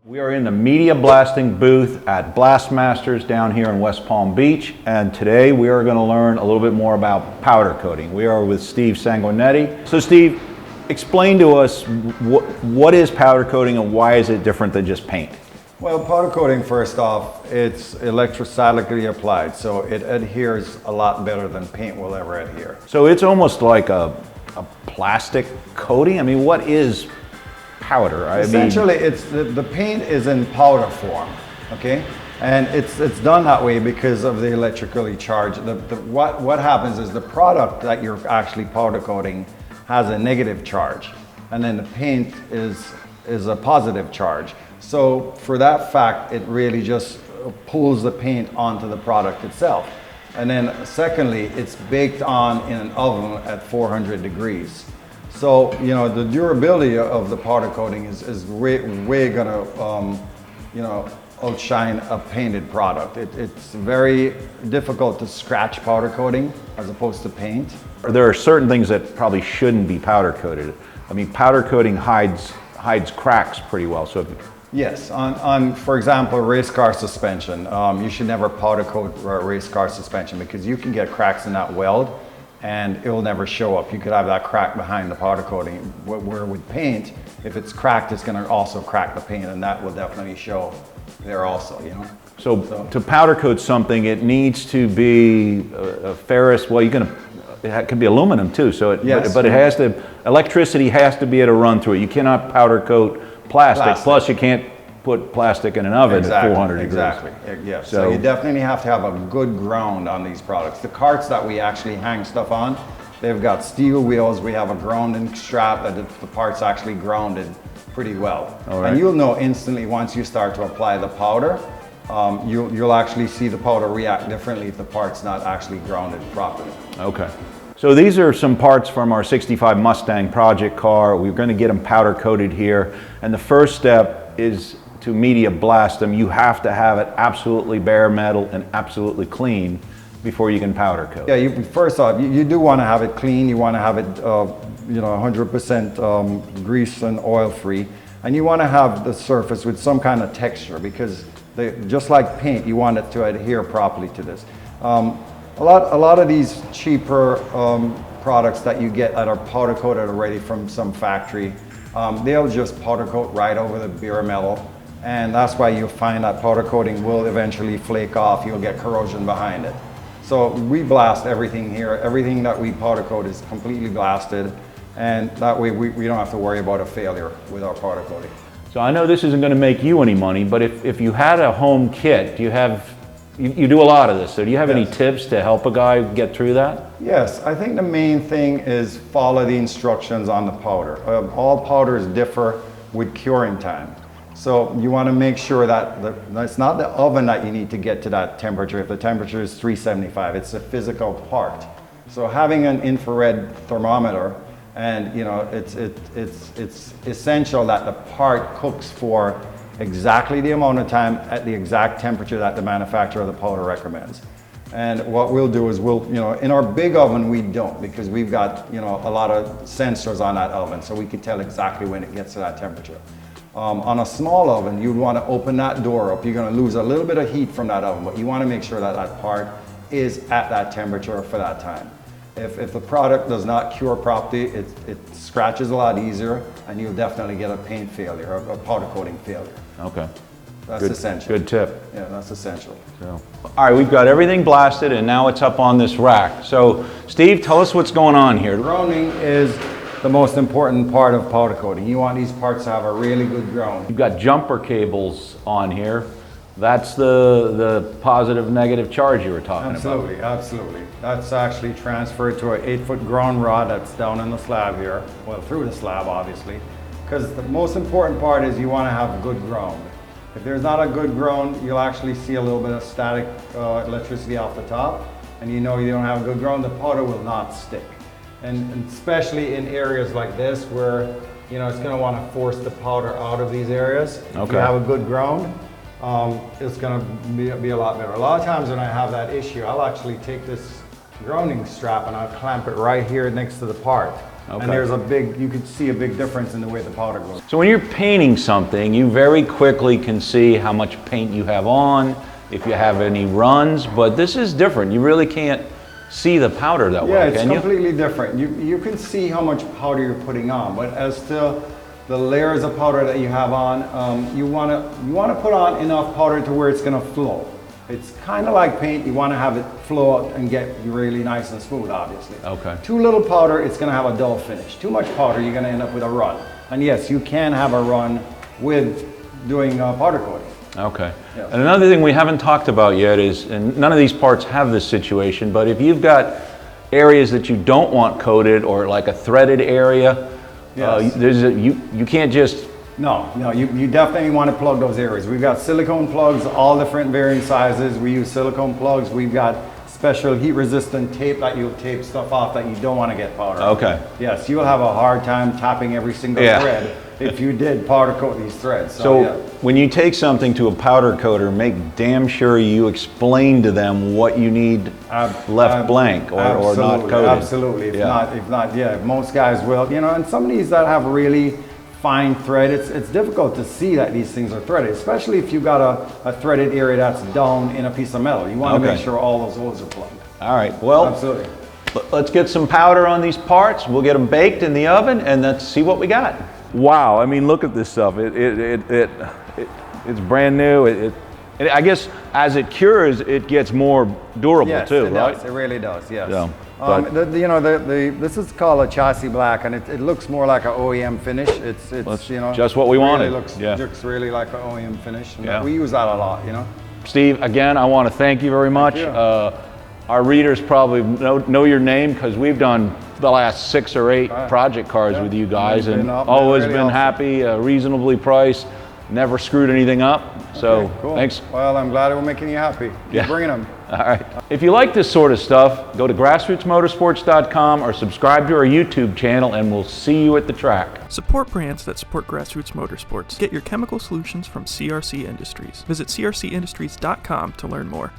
We are in the media blasting booth at Blastmasters down here in West Palm Beach, and today we are going to learn a little bit more about powder coating. We are with Steve Sanguinetti. So Steve, explain to us what is powder coating and why is it different than just paint? Well, powder coating, first off, it's electrostatically applied, so it adheres a lot better than paint will ever adhere. So it's almost like a plastic coating? I mean, what is powder? Essentially, it's the paint is in powder form, okay? And it's done that way because of the electrically charged. What happens is the product that you're actually powder coating has a negative charge, and then the paint is a positive charge. So for that fact, it really just pulls the paint onto the product itself. And then secondly, it's baked on in an oven at 400 degrees. So, you know, the durability of the powder coating is way gonna, outshine a painted product. It's very difficult to scratch powder coating as opposed to paint. There are certain things that probably shouldn't be powder coated. I mean, powder coating hides cracks pretty well. So yes, on for example, race car suspension, you should never powder coat race car suspension because you can get cracks in that weld and it will never show up. You could have that crack behind the powder coating. Where with paint, if it's cracked, it's going to also crack the paint, and that will definitely show there also, you know. So to powder coat something, it needs to be a ferrous. Well, it could be aluminum too. So yes, but it has to. Electricity has to be able to run through it. You cannot powder coat plastic. Plus, you can't put plastic in an oven at 400 degrees. Exactly. Yeah. So you definitely have to have a good ground on these products. The carts that we actually hang stuff on, they've got steel wheels. We have a grounding strap that the part's actually grounded pretty well. All right. And you'll know instantly once you start to apply the powder. You'll actually see the powder react differently if the part's not actually grounded properly. Okay. So these are some parts from our 65 Mustang project car. We're going to get them powder coated here. And the first step is to media blast them. You have to have it absolutely bare metal and absolutely clean before you can powder coat. Yeah, first off, you do want to have it clean. You want to have it 100% grease and oil free. And you want to have the surface with some kind of texture because just like paint, you want it to adhere properly to this. A lot of these cheaper products that you get that are powder coated already from some factory, they'll just powder coat right over the bare metal, and that's why you'll find that powder coating will eventually flake off. You'll get corrosion behind it. So we blast everything here. Everything that we powder coat is completely blasted, and that way we don't have to worry about a failure with our powder coating. So I know this isn't going to make you any money, but if you had a home kit, do you have? You do a lot of this, so do you have any tips to help a guy get through that? Yes, I think the main thing is follow the instructions on the powder. All powders differ with curing time. So you want to make sure that it's not the oven that you need to get to that temperature. If the temperature is 375, it's a physical part. So having an infrared thermometer, and it's essential that the part cooks for exactly the amount of time at the exact temperature that the manufacturer of the powder recommends. And what we'll do is in our big oven we don't, because we've got a lot of sensors on that oven, so we can tell exactly when it gets to that temperature. On a small oven, you'd want to open that door up. You're going to lose a little bit of heat from that oven, but you want to make sure that that part is at that temperature for that time. If the product does not cure properly, it scratches a lot easier, and you'll definitely get a paint failure, a powder coating failure. Okay. That's essential. Good tip. Yeah, that's essential. So, all right, we've got everything blasted, and now it's up on this rack. So, Steve, tell us what's going on here. Grounding is the most important part of powder coating. You want these parts to have a really good ground. You've got jumper cables on here. That's the positive, negative charge you were talking about. Absolutely. That's actually transferred to an 8-foot ground rod that's down in the slab here. Well, through the slab, obviously. Because the most important part is you want to have good ground. If there's not a good ground, you'll actually see a little bit of static electricity off the top, and you know you don't have a good ground, the powder will not stick. And especially in areas like this where it's going to want to force the powder out of these areas. Okay. If you have a good ground, it's going to be a lot better. A lot of times when I have that issue, I'll actually take this grounding strap and I'll clamp it right here next to the part. Okay. And you could see a big difference in the way the powder goes. So when you're painting something, you very quickly can see how much paint you have on, if you have any runs, but this is different. You really can't see the powder that well, can you? Yeah, it's completely different. You can see how much powder you're putting on, but as to the layers of powder that you have on, you want to put on enough powder to where it's going to flow. It's kind of like paint. You want to have it flow out and get really nice and smooth, obviously. Okay. Too little powder, it's going to have a dull finish. Too much powder, you're going to end up with a run. And yes, you can have a run with doing powder coating. Okay. Yes. And another thing we haven't talked about yet is, and none of these parts have this situation, but if you've got areas that you don't want coated or like a threaded area, Yes. you can't just... No, you definitely want to plug those areas. We've got silicone plugs, all different varying sizes. We use silicone plugs. We've got special heat resistant tape that you'll tape stuff off that you don't want to get powder. Okay. Yes, you'll have a hard time tapping every single thread if you did powder coat these threads. So when you take something to a powder coater, make damn sure you explain to them what you need left blank or not coated. Absolutely. If not, most guys will. And some of these that have really fine thread, it's difficult to see that these things are threaded, especially if you've got a threaded area that's down in a piece of metal. You want to make sure all those holes are plugged. All right, well, absolutely. Let's get some powder on these parts. We'll get them baked in the oven and let's see what we got. Wow, I mean, look at this stuff. It's brand new. I guess as it cures, it gets more durable too, right? Yes, it really does, yes. So, this is called a chassis black, and it looks more like an OEM finish. It's just what we wanted. Looks really like an OEM finish. And we use that a lot, Steve, again, I want to thank you very much. Our readers probably know your name because we've done the last 6 or 8 project cars with you guys, and always been happy, reasonably priced, never screwed anything up. So cool. Thanks. Well, I'm glad we're making you happy. Keep bringing them. All right. If you like this sort of stuff, go to grassrootsmotorsports.com or subscribe to our YouTube channel, and we'll see you at the track. Support brands that support Grassroots Motorsports. Get your chemical solutions from CRC Industries. Visit crcindustries.com to learn more.